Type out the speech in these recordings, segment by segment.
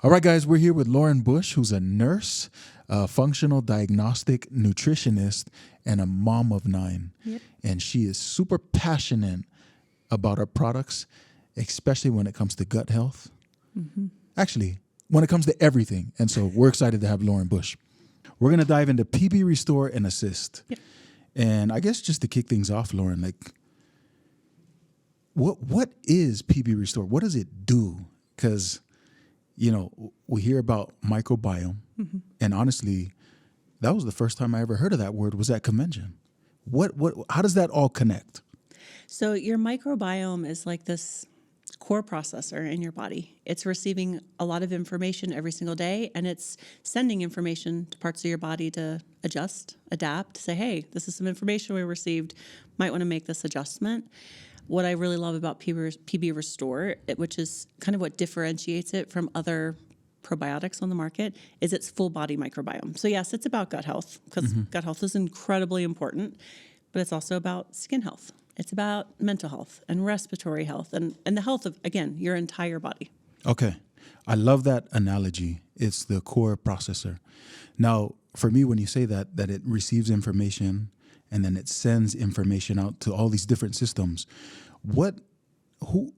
All right, guys, we're here with Lauren Bush, who's a nurse, a functional diagnostic nutritionist, and a mom of 9. Yep. And she is super passionate about our products, especially when it comes to gut health. Mm-hmm. Actually, when it comes to everything. And so we're excited to have Lauren Bush. We're going to dive into PB Restore and Assist. Yep. And I guess just to kick things off, Lauren, like, what is PB Restore? What does it do? Because, you know, we hear about microbiome, mm-hmm. and honestly, that was the first time I ever heard of that word, was at convention. How does that all connect? So your microbiome is like this core processor in your body. It's receiving a lot of information every single day, and it's sending information to parts of your body to adjust, adapt, say, hey, this is some information we received, might want to make this adjustment. What I really love about PB Restore, which is kind of what differentiates it from other probiotics on the market, is its full body microbiome. So yes, it's about gut health, because mm-hmm. gut health is incredibly important, but it's also about skin health. It's about mental health and respiratory health and the health of, again, your entire body. Okay. I love that analogy. It's the core processor. Now, for me, when you say that it receives information and then it sends information out to all these different systems,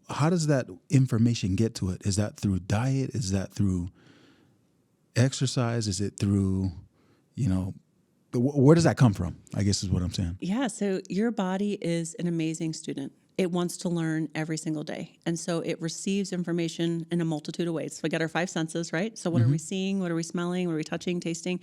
how does that information get to it? Is that through diet? Is that through exercise? Is it through, where does that come from? I guess is what I'm saying. Yeah. So your body is an amazing student. It wants to learn every single day. And so it receives information in a multitude of ways. So we got our 5 senses, right? So what mm-hmm. are we seeing? What are we smelling? What are we touching, tasting?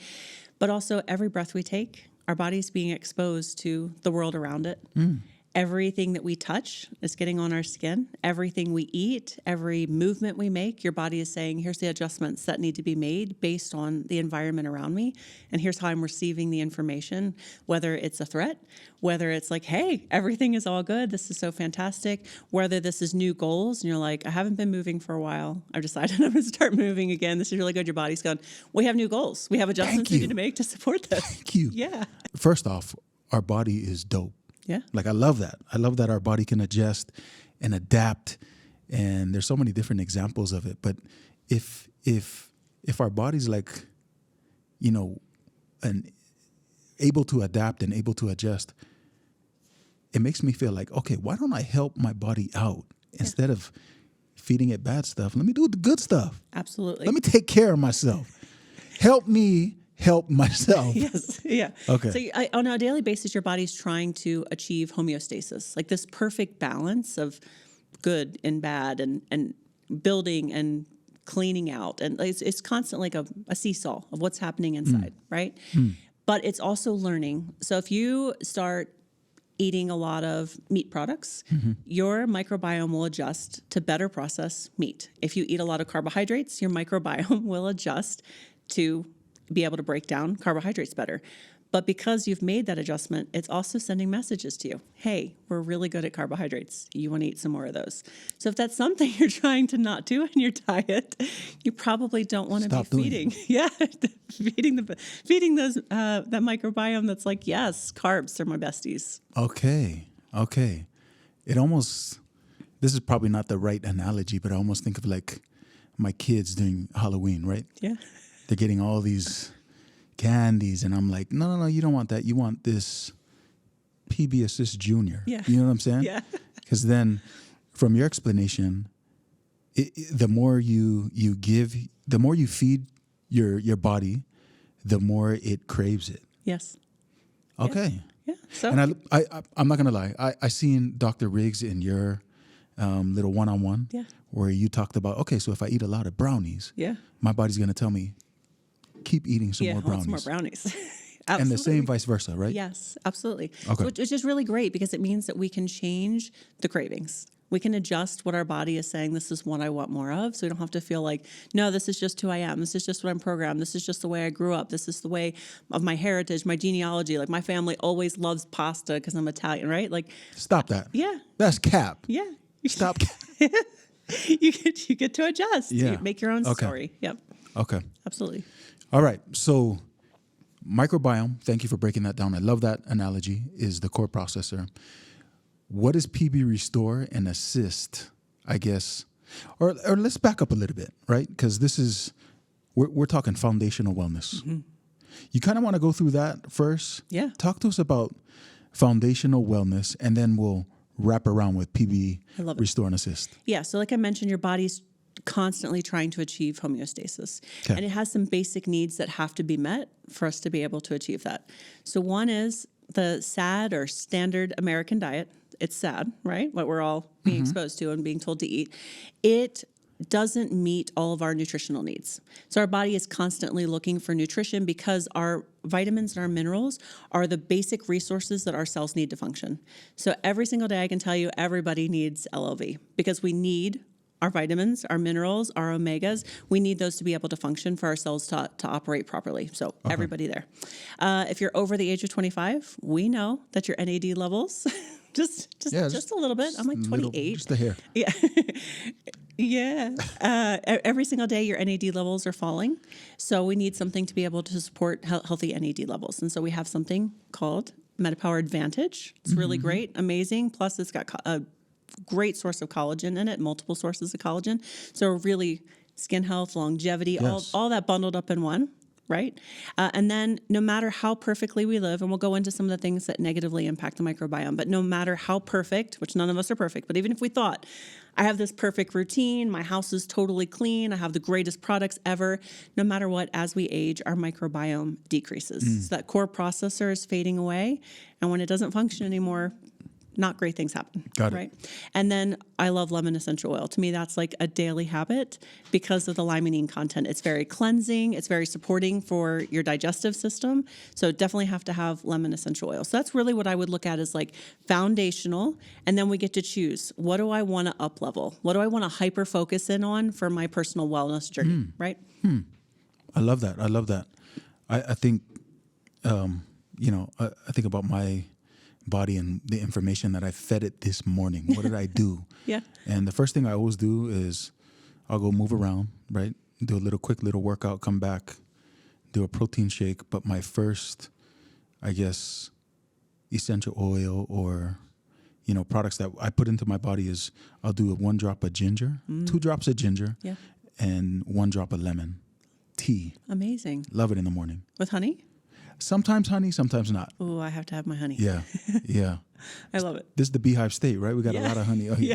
But also every breath we take, our body's being exposed to the world around it. Mm. Everything that we touch is getting on our skin. Everything we eat, every movement we make, your body is saying, here's the adjustments that need to be made based on the environment around me. And here's how I'm receiving the information, whether it's a threat, whether it's like, hey, everything is all good. This is so fantastic. Whether this is new goals and you're like, I haven't been moving for a while. I've decided I'm going to start moving again. This is really good. Your body's going, we have new goals. We have adjustments we need to make to support this. Thank you. Yeah. First off, our body is dope. Yeah. Like, I love that. I love that our body can adjust and adapt. And there's so many different examples of it. But if our body's like, able to adapt and able to adjust, it makes me feel like, okay, why don't I help my body out instead of feeding it bad stuff? Let me do the good stuff. Absolutely. Let me take care of myself. Help me help myself. Yes. Yeah. Okay. So on a daily basis, your body's trying to achieve homeostasis, like this perfect balance of good and bad and building and cleaning out. And it's constantly like a seesaw of what's happening inside, right? But it's also learning. So if you start eating a lot of meat products, mm-hmm. your microbiome will adjust to better process meat. If you eat a lot of carbohydrates, your microbiome will adjust to be able to break down carbohydrates better. But because you've made that adjustment, it's also sending messages to you. Hey, we're really good at carbohydrates. You want to eat some more of those. So if that's something you're trying to not do in your diet, you probably don't want to be feeding. Yeah, feeding those that microbiome that's like, yes, carbs are my besties. Okay. This is probably not the right analogy, but I almost think of like my kids during Halloween, right? Yeah. They're getting all these candies, and I'm like, no, you don't want that. You want this PB Assist Junior. Yeah. You know what I'm saying? Yeah. Because then, from your explanation, the more you give, the more you feed your body, the more it craves it. Yes. Okay. Yeah. So. And I'm not gonna lie. I seen Dr. Riggs in your little one-on-one. Yeah. Where you talked about, okay, so if I eat a lot of brownies, my body's gonna tell me, keep eating some more brownies. Some more brownies. And the same vice versa, right? Yes, absolutely. Okay. So, which is really great because it means that we can change the cravings. We can adjust what our body is saying, this is what I want more of. So we don't have to feel like, no, this is just who I am. This is just what I'm programmed. This is just the way I grew up. This is the way of my heritage, my genealogy. Like my family always loves pasta because I'm Italian, right? Like, stop that. Yeah. That's cap. Yeah. Stop. You get to adjust. Yeah. You make your own story. Yep. Okay. Absolutely. All right. So microbiome, thank you for breaking that down. I love that analogy, is the core processor. What is PB Restore and Assist? I guess Or let's back up a little bit, right? Because we're talking foundational wellness. Mm-hmm. You kind of want to go through that first. Yeah. Talk to us about foundational wellness, and then we'll wrap around with PB Restore and Assist. Yeah. So like I mentioned, your body's constantly trying to achieve homeostasis. Okay. And it has some basic needs that have to be met for us to be able to achieve that. So one is the SAD, or standard American diet. It's sad, right? What we're all being exposed to and being told to eat. It doesn't meet all of our nutritional needs. So our body is constantly looking for nutrition because our vitamins and our minerals are the basic resources that our cells need to function. So every single day I can tell you everybody needs LLV because we need our vitamins, our minerals, our omegas. We need those to be able to function for our cells to operate properly. So everybody there. If you're over the age of 25, we know that your NAD levels, just a little bit. I'm like 28. Just a hair. Yeah. Yeah. Every single day, your NAD levels are falling. So we need something to be able to support healthy NAD levels. And so we have something called MetaPWR Advantage. It's really great, amazing. Plus, it's got a great source of collagen in it, multiple sources of collagen. So really skin health, longevity, all that bundled up in one. Right? And then no matter how perfectly we live, and we'll go into some of the things that negatively impact the microbiome, but no matter how perfect, which none of us are perfect, but even if we thought, I have this perfect routine, my house is totally clean, I have the greatest products ever, no matter what, as we age, our microbiome decreases. So that core processor is fading away, and when it doesn't function anymore, not great things happen. Got it. Right? And then I love lemon essential oil. To me, that's like a daily habit because of the limonene content. It's very cleansing. It's very supporting for your digestive system. So definitely have to have lemon essential oil. So that's really what I would look at as like foundational. And then we get to choose, what do I want to up level? What do I want to hyper focus in on for my personal wellness journey? Right? I love that. I love that. I think, I think about my body and the information that I fed it this morning. What did I do? Yeah. And the first thing I always do is I'll go move around, right? Do a quick little workout, come back, do a protein shake. But my first, I guess, essential oil or, products that I put into my body is I'll do a 1 drop of ginger, 2 drops of ginger, and 1 drop of lemon tea. Amazing. Love it in the morning. With honey? Sometimes honey, sometimes not. Oh, I have to have my honey. Yeah, yeah. I love it. This is the beehive state, right? We got a lot of honey. Oh, yeah.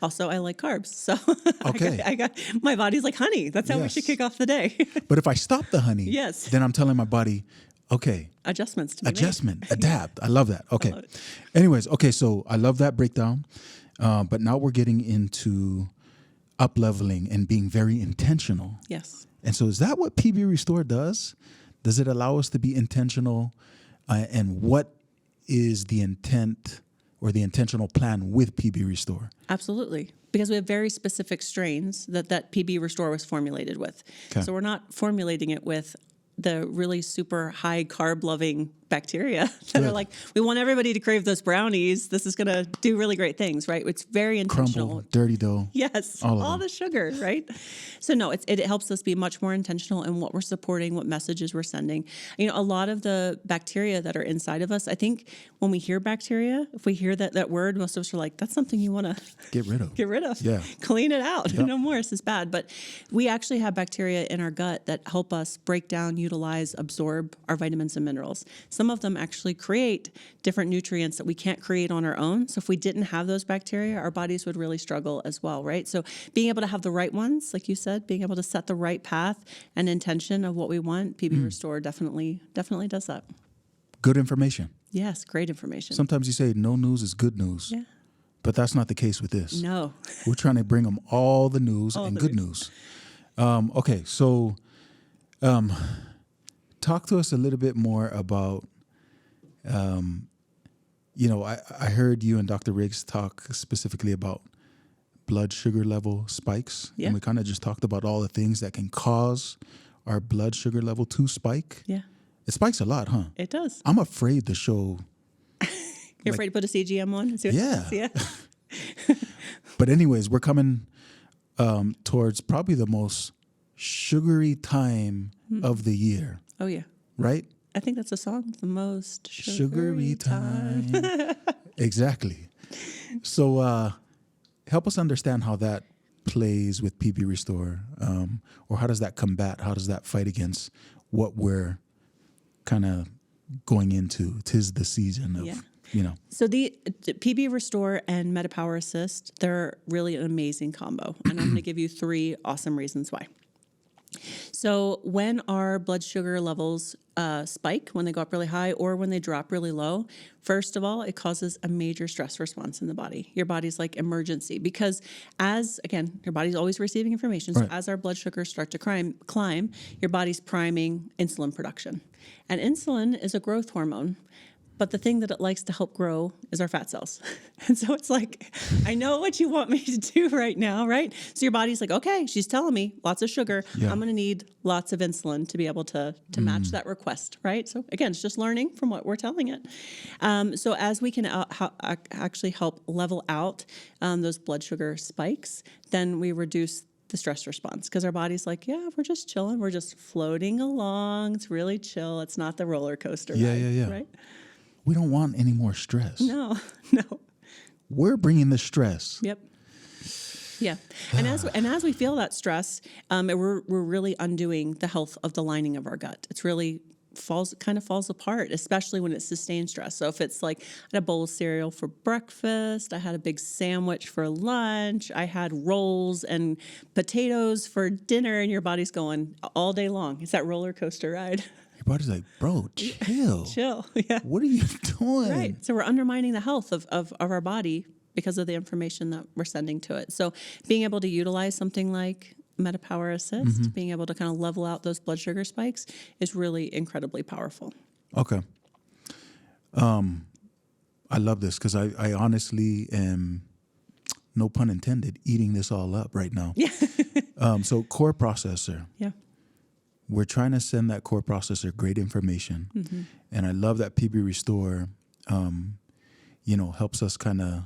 Also, I like carbs. So Okay. I got my body's like honey. That's how we should kick off the day. But if I stop the honey, then I'm telling my body, okay. Adjustments to be made. Adapt. I love that. Okay. I love it. Anyways, okay, so I love that breakdown. But now we're getting into up-leveling and being very intentional. Yes. And so is that what PB Restore does? Does it allow us to be intentional? And what is the intent or the intentional plan with PB Restore? Absolutely. Because we have very specific strains that PB Restore was formulated with. Okay. So we're not formulating it with the really super high carb loving bacteria that are like, we want everybody to crave those brownies. This is going to do really great things, right? It's very intentional. Crumble, dirty dough. Yes, all the sugar, right? So no, it helps us be much more intentional in what we're supporting, what messages we're sending. A lot of the bacteria that are inside of us, I think when we hear bacteria, if we hear that word, most of us are like, that's something you want to get rid of. Get rid of. Yeah. Clean it out. Yep. No more. This is bad. But we actually have bacteria in our gut that help us break down, utilize, absorb our vitamins and minerals. Some of them actually create different nutrients that we can't create on our own. So if we didn't have those bacteria, our bodies would really struggle as well, right? So being able to have the right ones, like you said, being able to set the right path and intention of what we want, PB Restore definitely does that. Good information. Yes, great information. Sometimes you say no news is good news. Yeah. But that's not the case with this. No. We're trying to bring them all the news and good news. Okay, so talk to us a little bit more about, I heard you and Dr. Riggs talk specifically about blood sugar level spikes. Yeah. And we kind of just talked about all the things that can cause our blood sugar level to spike. Yeah. It spikes a lot, huh? It does. I'm afraid to show. You're afraid to put a CGM on? And see what happens? Yeah. But anyways, we're coming towards probably the most sugary time of the year. Oh, yeah. Right? I think that's a song. The most sugary time. Exactly. So help us understand how that plays with PB Restore, or how does that combat? How does that fight against what we're kind of going into? 'Tis the season of, Yeah. you know. So the PB Restore and MetaPWR Assist, they're really an amazing combo. And I'm going to give you 3 awesome reasons why. So when our blood sugar levels spike, when they go up really high or when they drop really low, first of all, it causes a major stress response in the body. Your body's like emergency because again, your body's always receiving information. So Right. as our blood sugars start to climb, your body's priming insulin production. And insulin is a growth hormone. But the thing that it likes to help grow is our fat cells. And so it's like, I know what you want me to do right now, right? So your body's like, okay, she's telling me lots of sugar. Yeah. I'm going to need lots of insulin to be able to match that request, right? So again, it's just learning from what we're telling it. So as we can actually help level out those blood sugar spikes, then we reduce the stress response because our body's like, yeah, we're just chilling. We're just floating along. It's really chill. It's not the roller coaster ride, Yeah. right? We don't want any more stress. No. We're bringing the stress. Yep. Yeah. And as we feel that stress, we're really undoing the health of the lining of our gut. It's really falls apart, especially when it's sustained stress. So if it's like I had a bowl of cereal for breakfast, I had a big sandwich for lunch, I had rolls and potatoes for dinner, and your body's going all day long. It's that roller coaster ride. Your body's like, bro, chill. Chill. Yeah. What are you doing? Right. So we're undermining the health of our body because of the information that we're sending to it. So being able to utilize something like MetaPWR Assist, being able to kind of level out those blood sugar spikes is really incredibly powerful. Okay. I love this because I honestly am, no pun intended, eating this all up right now. Yeah. So core processor. Yeah. We're trying to send that core processor great information. And I love that PB Restore, helps us kind of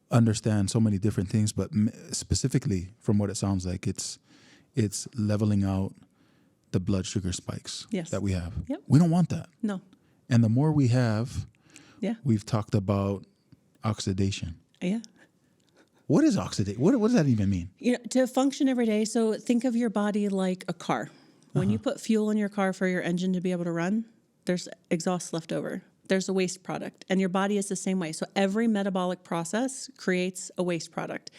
understand so many different things, but specifically from what it sounds like, it's leveling out the blood sugar spikes that we have. Yep. We don't want that. No. And the more we have, Yeah. we've talked about oxidation. Yeah. What is oxidation? What does that even mean? To function every day. So think of your body like a car. When you put fuel in your car for your engine to be able to run, there's exhaust left over. There's a waste product. And your body is the same way. So every metabolic process creates a waste product.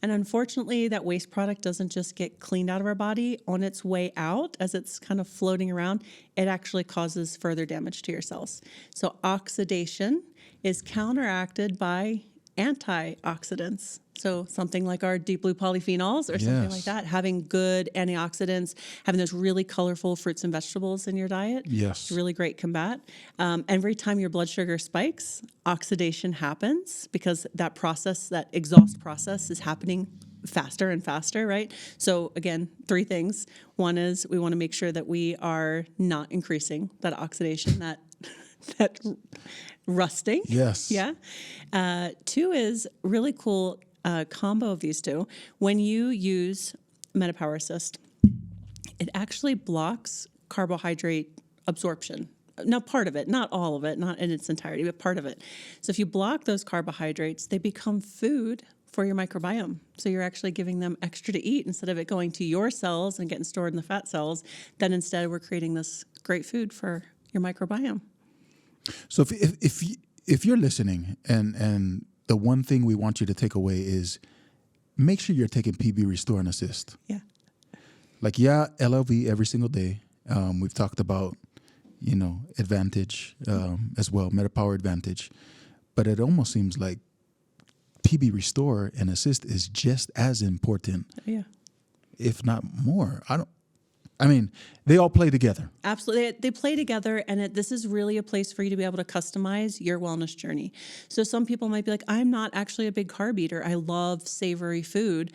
And unfortunately, that waste product doesn't just get cleaned out of our body. On its way out, as it's kind of floating around, it actually causes further damage to your cells. So oxidation is counteracted by antioxidants. So something like our deep blue polyphenols or something like that, having good antioxidants, having those really colorful fruits and vegetables in your diet. Yes. Really great combat. Every time your blood sugar spikes, oxidation happens because that process, that exhaust process is happening faster and faster, right? So again, 3 things. One is we want to make sure that we are not increasing that oxidation, that rusting. Yes. Yeah. 2 is really cool combo of these 2. When you use MetaPWR Assist, it actually blocks carbohydrate absorption. Now, part of it, not all of it, not in its entirety, but part of it. So if you block those carbohydrates, they become food for your microbiome. So you're actually giving them extra to eat instead of it going to your cells and getting stored in the fat cells. Then instead, we're creating this great food for your microbiome. So if you're listening and the one thing we want you to take away is make sure you're taking PB Restore and Assist. Yeah. Like, LLV every single day. We've talked about, Advantage as well, MetaPWR Advantage. But it almost seems like PB Restore and Assist is just as important, if not more. They all play together. Absolutely. They play together, and this is really a place for you to be able to customize your wellness journey. So some people might be like, I'm not actually a big carb eater. I love savory food.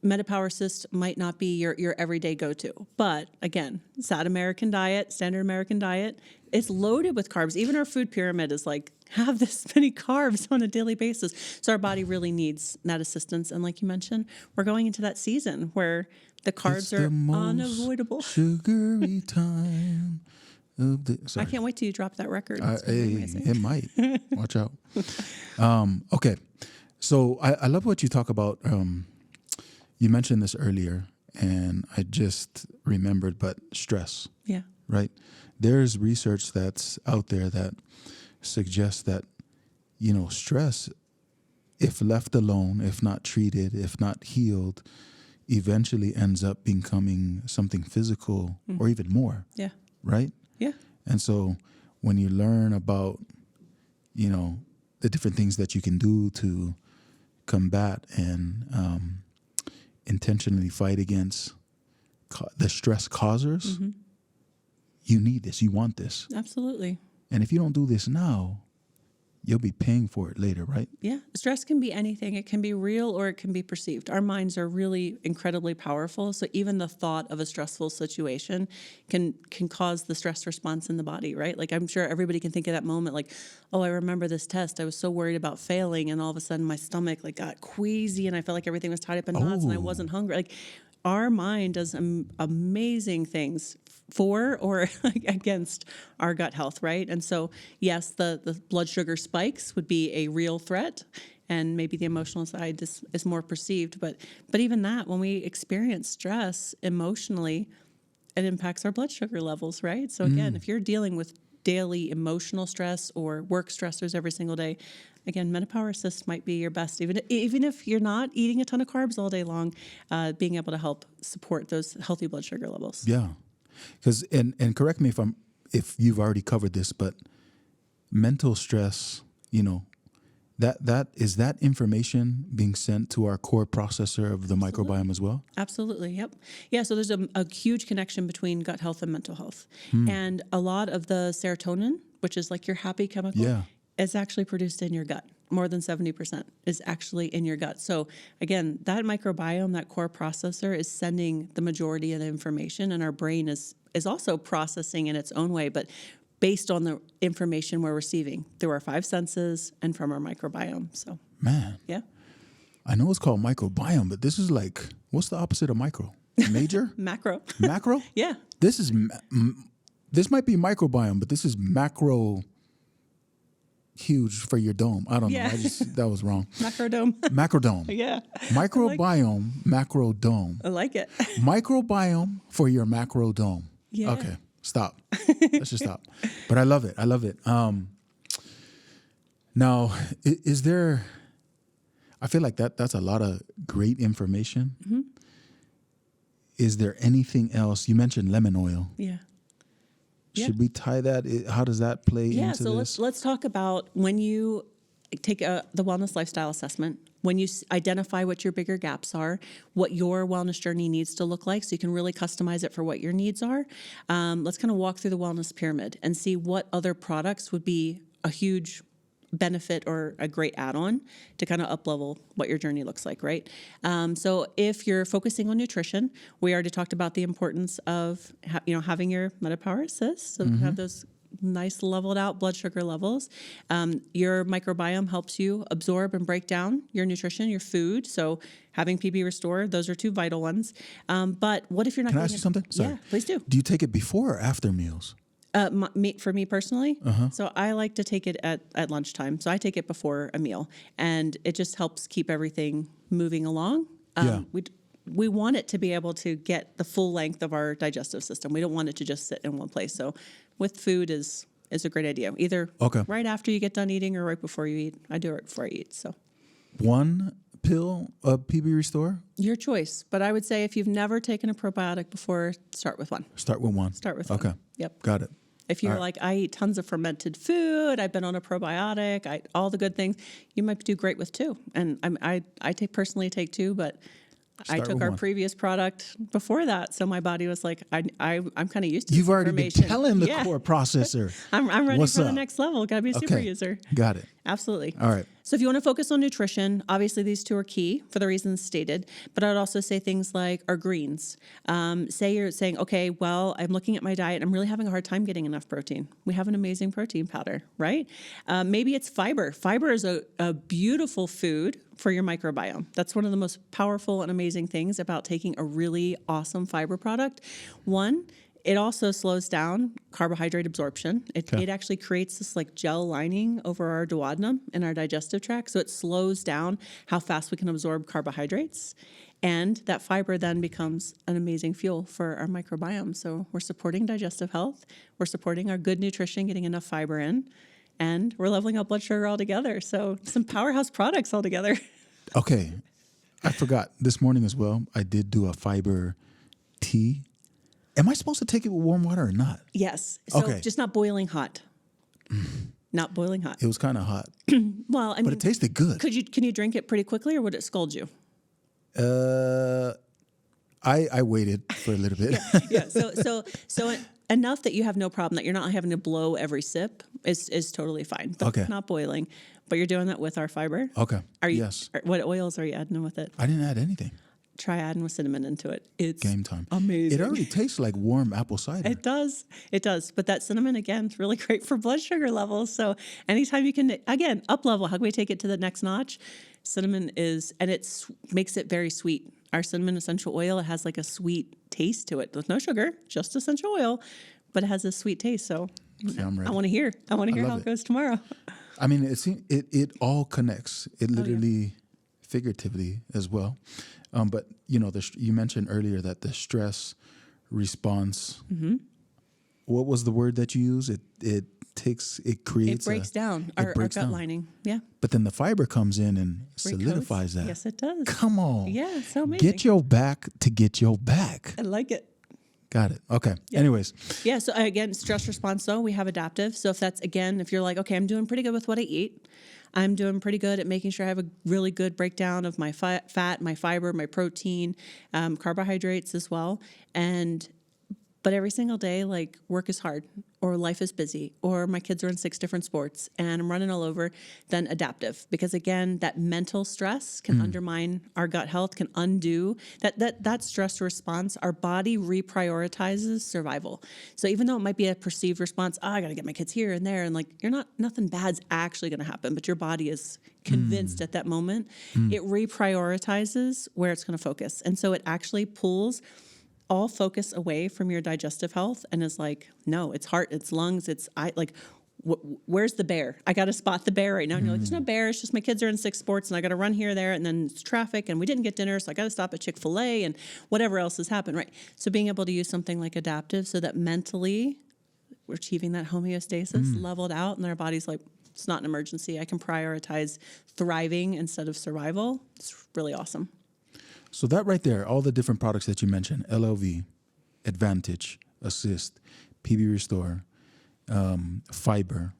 MetaPWR Assist might not be your everyday go-to. But again, standard American diet, it's loaded with carbs. Even our food pyramid is like, have this many carbs on a daily basis. So our body really needs that assistance. And like you mentioned, we're going into that season where the carbs are unavoidable. Sugary time of the. Sorry. I can't wait till you drop that record. It might. Watch out. Okay. So I love what you talk about You mentioned this earlier, and I just remembered, but stress, Yeah. right? There's research that's out there that suggests that, stress, if left alone, if not treated, if not healed, eventually ends up becoming something physical or even more, Yeah. right? Yeah. And so when you learn about, the different things that you can do to combat and intentionally fight against the stress causers, you need this, you want this. Absolutely. And if you don't do this now, you'll be paying for it later, right? Yeah. Stress can be anything. It can be real or it can be perceived. Our minds are really incredibly powerful. So even the thought of a stressful situation can cause the stress response in the body, right? Like I'm sure everybody can think of that moment like, oh, I remember this test. I was so worried about failing and all of a sudden my stomach like got queasy and I felt like everything was tied up in knots and I wasn't hungry. Like our mind does amazing things for or against our gut health, right? And so, yes, the blood sugar spikes would be a real threat, and maybe the emotional side is more perceived. But even that, when we experience stress emotionally, it impacts our blood sugar levels, right? So again, if you're dealing with daily emotional stress or work stressors every single day, again, MetaPWR Assist might be your best, even if you're not eating a ton of carbs all day long, being able to help support those healthy blood sugar levels. Yeah. Because, and correct me if you've already covered this, but mental stress, that is that information being sent to our core processor of the microbiome as well? Absolutely. Yep. Yeah. So there's a huge connection between gut health and mental health. And a lot of the serotonin, which is like your happy chemical, is actually produced in your gut. More than 70% is actually in your gut. So again, that microbiome, that core processor is sending the majority of the information, and our brain is also processing in its own way, but based on the information we're receiving through our 5 senses and from our microbiome. So, Man, yeah. I know it's called microbiome, but this is like, what's the opposite of micro? Major? Macro. Macro? Yeah. This might be microbiome, but this is macro. Huge for your dome. I don't know. That was wrong. Macrodome. Macrodome. Yeah. Microbiome, macrodome. I like it. Microbiome for your macrodome. Yeah. Okay. Stop. Let's just stop. But I love it. I love it. Now, is there, I feel like that's a lot of great information. Mm-hmm. Is there anything else? You mentioned lemon oil. Yeah. Should we tie that? How does that play into this? So let's talk about when you take the wellness lifestyle assessment, when you identify what your bigger gaps are, what your wellness journey needs to look like so you can really customize it for what your needs are. Let's kind of walk through the wellness pyramid and see what other products would be a huge benefit or a great add-on to kind of up-level what your journey looks like, right? So if you're focusing on nutrition, we already talked about the importance of having your MetaPWR Assist, so you have those nice leveled out blood sugar levels. Your microbiome helps you absorb and break down your nutrition, your food. So having PB Restore, those are 2 vital ones. But what if you're not? Can I ask you something? Sorry. Yeah, please do. Do you take it before or after meals? For me personally, so I like to take it at lunchtime. So I take it before a meal, and it just helps keep everything moving along. We want it to be able to get the full length of our digestive system. We don't want it to just sit in one place. So with food is a great idea. Either right after you get done eating or right before you eat. I do it right before I eat. So 1 pill of PB Restore? Your choice. But I would say if you've never taken a probiotic before, start with 1. Start with 1. Start with 1. Okay. Yep. Got it. If you're like, I eat tons of fermented food, I've been on a probiotic, all the good things, you might do great with 2. And I personally take 2, but I took our previous product before that, so my body was like, I'm kind of used to. You've already been telling the core processor. I'm ready for the next level. Got to be a super user. Got it. Absolutely. All right. So if you want to focus on nutrition, obviously these 2 are key for the reasons stated. But I'd also say things like our greens. Say you're saying, okay, well, I'm looking at my diet. I'm really having a hard time getting enough protein. We have an amazing protein powder, right? Maybe it's fiber. Fiber is a beautiful food for your microbiome. That's one of the most powerful and amazing things about taking a really awesome fiber product. 1, it also slows down carbohydrate absorption. It actually creates this like gel lining over our duodenum in our digestive tract. So it slows down how fast we can absorb carbohydrates. And that fiber then becomes an amazing fuel for our microbiome. So we're supporting digestive health, we're supporting our good nutrition, getting enough fiber in, and we're leveling up blood sugar altogether. So some powerhouse products altogether. Okay. I forgot this morning as well. I did do a fiber tea. Am I supposed to take it with warm water or not? Yes. So Okay. just not boiling hot. Not boiling hot. It was kind of hot, Well, I but mean, it tasted good. can you drink it pretty quickly, or would it scald you? I waited for a little bit. Yeah. So enough that you have no problem, that you're not having to blow every sip is totally fine. But Okay. not boiling. But you're doing that with our fiber. Okay. Are you? Yes. What oils are you adding with it? I didn't add anything. Try adding with cinnamon into it. It's Game time. amazing. It already tastes like warm apple cider. It does. It does. But that cinnamon, again, is really great for blood sugar levels. So anytime you can, again, up level, how can we take it to the next notch? Cinnamon makes it very sweet. Our cinnamon essential oil, it has like a sweet taste to it. There's no sugar, just essential oil, but it has a sweet taste. So See, I'm ready. I want to hear how love it it. goes tomorrow. I mean, it all connects. It literally, figuratively as well. But you know, you mentioned earlier that the stress response. Mm-hmm. What was the word that you used? It creates. It breaks down our gut lining. Yeah. But then the fiber comes in and Recoats. solidifies that. Yes, it does. Come on. Yeah, so amazing. Get your back to get your back. I like it. Got it. Okay. Anyways. Yeah. So again, stress response, though, we have adaptive. So if you're like, okay, I'm doing pretty good with what I eat. I'm doing pretty good at making sure I have a really good breakdown of my fat, my fiber, my protein, carbohydrates as well. But every single day, like, work is hard, or life is busy, or my kids are in 6 different sports and I'm running all over, then adaptive. Because again, that mental stress can undermine our gut health, can undo that stress response. Our body reprioritizes survival. So even though it might be a perceived response, I got to get my kids here and there, and like, nothing bad's actually going to happen, but your body is convinced at that moment, it reprioritizes where it's going to focus. And so it actually pulls all focus away from your digestive health and is like, no, it's heart, it's lungs, where's the bear? I got to spot the bear right now. And you're like, there's no bear. It's just my kids are in 6 sports and I got to run here, there, and then it's traffic and we didn't get dinner. So I got to stop at Chick-fil-A and whatever else has happened, right? So being able to use something like adaptive so that mentally we're achieving that homeostasis, leveled out, and our body's like, it's not an emergency. I can prioritize thriving instead of survival. It's really awesome. So that right there, all the different products that you mentioned, LLV, Advantage, Assist, PB Restore, Fiber,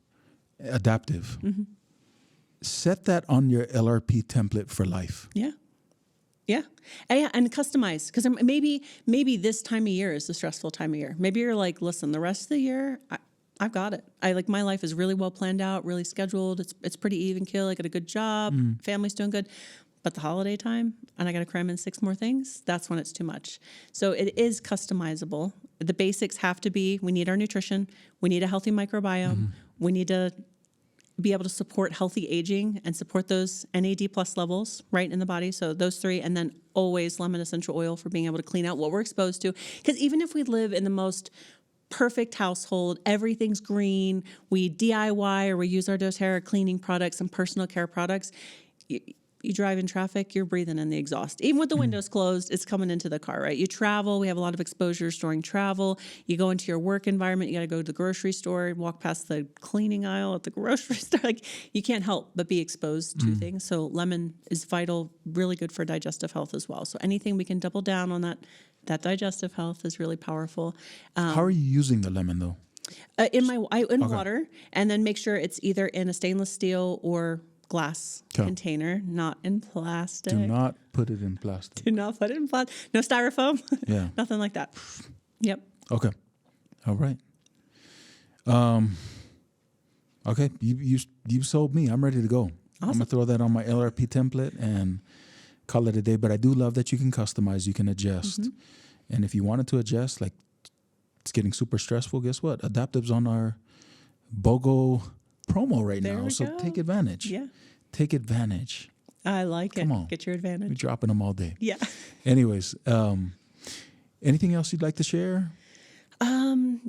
Adaptive, set that on your LRP template for life. Yeah. Yeah. And customize. Because maybe this time of year is the stressful time of year. Maybe you're like, listen, the rest of the year, I've got it. My life is really well planned out, really scheduled. It's pretty even kill. I got a good job. Family's doing good. But the holiday time, and I got to cram in 6 more things, that's when it's too much. So it is customizable. The basics have to be, we need our nutrition, we need a healthy microbiome, we need to be able to support healthy aging and support those NAD+ levels right in the body. So those 3, and then always lemon essential oil for being able to clean out what we're exposed to. Because even if we live in the most perfect household, everything's green, we DIY or we use our doTERRA cleaning products and personal care products, you drive in traffic, you're breathing in the exhaust. Even with the windows closed, it's coming into the car, right? You travel, we have a lot of exposures during travel. You go into your work environment, you got to go to the grocery store, walk past the cleaning aisle at the grocery store. Like, you can't help but be exposed to things. So lemon is vital, really good for digestive health as well. So anything we can double down on that digestive health is really powerful. How are you using the lemon though? In water, and then make sure it's either in a stainless steel or glass container, not in plastic. Do not put it in plastic. Do not put it in plastic. No styrofoam. Yeah. Nothing like that. Yep. Okay. All right. Okay. You sold me. I'm ready to go. I'm gonna throw that on my LRP template and call it a day. But I do love that you can customize. You can adjust, and if you wanted to adjust, like it's getting super stressful. Guess what? Adaptive's on our BOGO promo right now, so take advantage. Yeah. Take advantage. I like it. Come on. Get your advantage. We're dropping them all day. Yeah. Anyways, anything else you'd like to share? Sometimes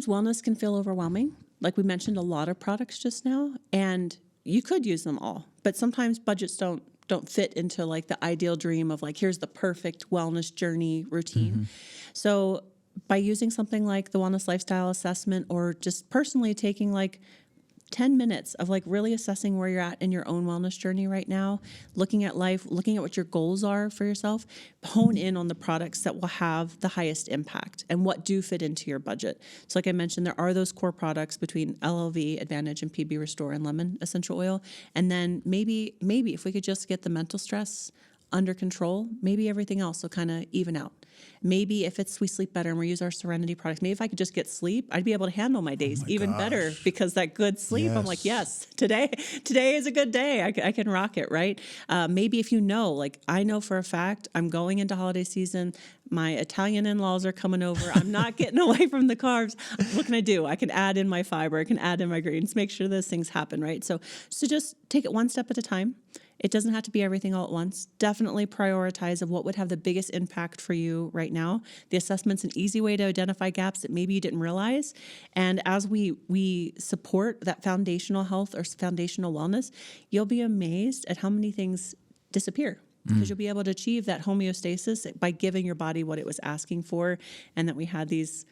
wellness can feel overwhelming. Like we mentioned, a lot of products just now, and you could use them all, but sometimes budgets don't don't fit into like the ideal dream of like, here's the perfect wellness journey routine. So by using something like the Wellness Lifestyle Assessment, or just personally taking like 10 minutes of like really assessing where you're at in your own wellness journey right now, looking at life, looking at what your goals are for yourself, hone in on the products that will have the highest impact and what do fit into your budget. So like I mentioned, there are those core products between LLV, Advantage, and PB Restore and lemon essential oil. And then maybe if we could just get the mental stress under control, maybe everything else will kind of even out. Maybe if we sleep better and we use our Serenity products, maybe if I could just get sleep, I'd be able to handle my days even better, because that good sleep, I'm like, yes, today is a good day. I can rock it, right? Maybe if like I know for a fact, I'm going into holiday season, my Italian in-laws are coming over, I'm not getting away from the carbs. What can I do? I can add in my fiber, I can add in my greens, make sure those things happen, right? So just take it one step at a time. It doesn't have to be everything all at once. Definitely prioritize of what would have the biggest impact for you right now. The assessment's an easy way to identify gaps that maybe you didn't realize. And as we support that foundational health or foundational wellness, you'll be amazed at how many things disappear, because you'll be able to achieve that homeostasis by giving your body what it was asking for, and that we had these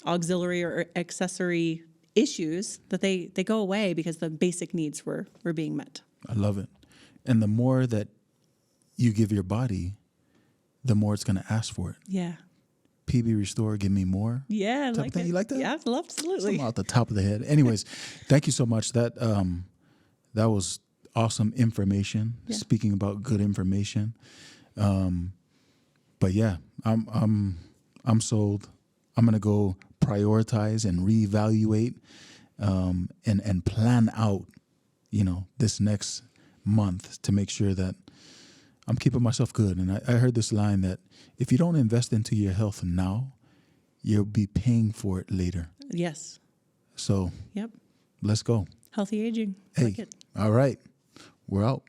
auxiliary or accessory issues that they go away because the basic needs were being met. I love it. And the more that you give your body, the more it's going to ask for it. Yeah. PB Restore, give me more. Yeah, I like it. You like that? Yeah, absolutely. Something out the top of the head. Anyways, thank you so much. That was awesome information. Yeah. Speaking about good information. But yeah, I'm sold. I'm gonna go prioritize and reevaluate and plan out, this next month to make sure that I'm keeping myself good. And I heard this line that if you don't invest into your health now, you'll be paying for it later. Yes. So Yep. let's go. Healthy aging. Hey, Like it. all right. We're out.